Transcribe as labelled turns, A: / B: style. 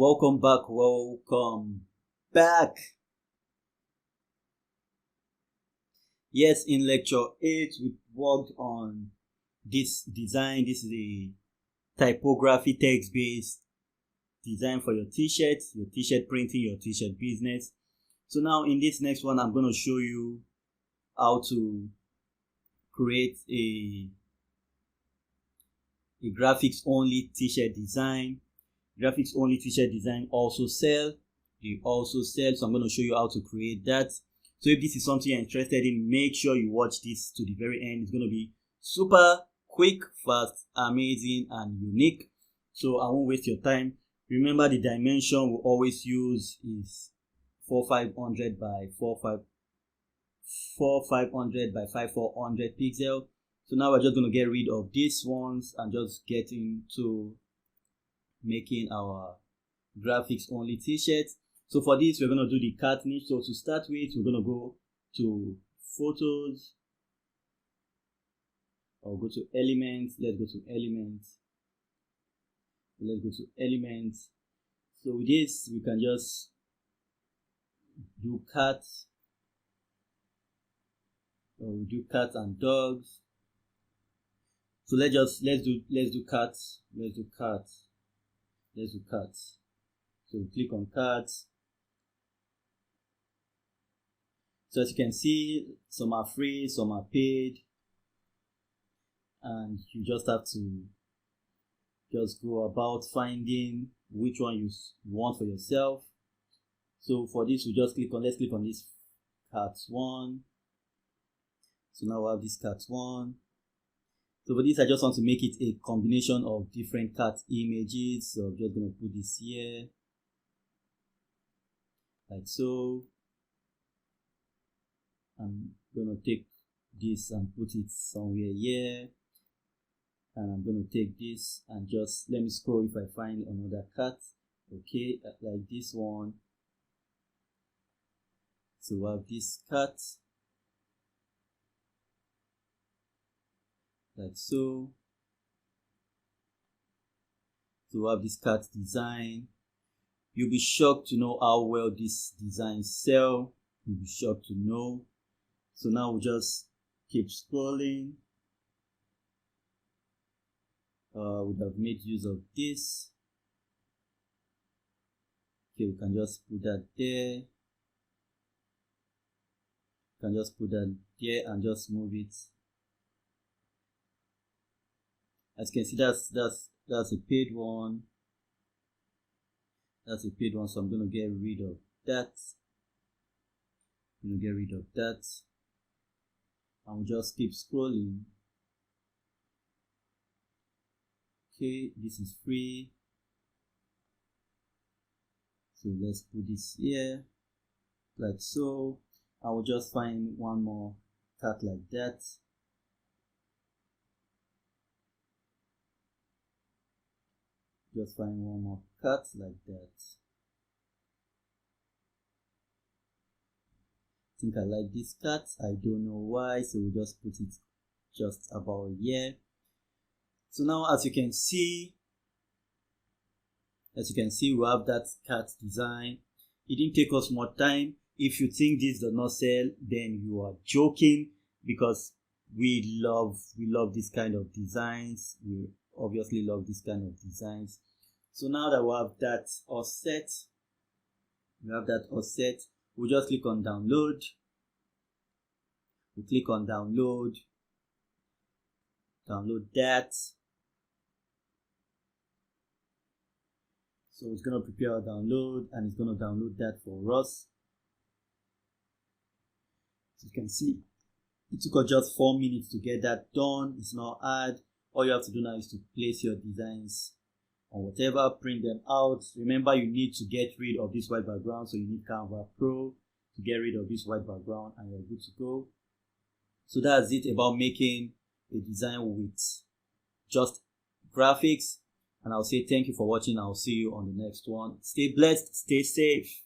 A: Welcome back. Yes, in lecture 8 we worked on this design. This is a typography text-based design for your t-shirt printing, your t-shirt business. So now in this next one, I'm going to show you how to create a graphics only t-shirt design. Graphics only t-shirt design also sell. They also sell. So I'm going to show you how to create that. So if this is something you're interested in, make sure you watch this to the very end. It's going to be super quick, fast, amazing, and unique. So I won't waste your time. Remember, the dimension we always use is 4500 by 4500 by 5400 pixel. So now we're just going to get rid of these ones and just get into making our graphics only t-shirts. So for this, we're going to do the cat niche. So to start with, we're going to go to photos, or go to elements. Let's go to elements. So with this, we can just do cats, or we do cats and dogs. So let's do cats. So we click on cats. So as you can see, some are free, some are paid, and you just have to just go about finding which one you want for yourself. So for this, we just let's click on this cats one. So now we have this cats one. So for this, I just want to make it a combination of different cat images. So I'm just going to put this here, like so. I'm going to take this and put it somewhere here. And I'm going to take this and just let me scroll if I find another cat. Okay, like this one. So we have this cat, like so. So we have this cat design. You'll be shocked to know how well these designs sell. You'll be shocked to know. So now we just keep scrolling. Would have made use of this. Okay, we can just put that there. Can just put that there and just move it. As you can see, that's a paid one. That's a paid one, so I'm going to get rid of that. And we'll just keep scrolling. Okay, this is free. So let's put this here, like so. I will just find one more cat like that. Just find one more cat like that. I think I like this cat. I don't know why, so we'll just put it just about here. So now, as you can see, we have that cat design. It didn't take us more time. If you think this does not sell, then you are joking, because we love this kind of designs. We obviously love this kind of designs. So now that we have that all set, we'll just click on download. We click on download that. So it's going to prepare a download, and it's going to download that for us. So you can see it took us just 4 minutes to get that done. It's not hard. All you have to do now is to place your designs on whatever, print them out. Remember, you need to get rid of this white background, so you need Canva Pro to get rid of this white background, and you're good to go. So that's it about making a design with just graphics. And I'll say thank you for watching. I'll see you on the next one. Stay blessed, stay safe.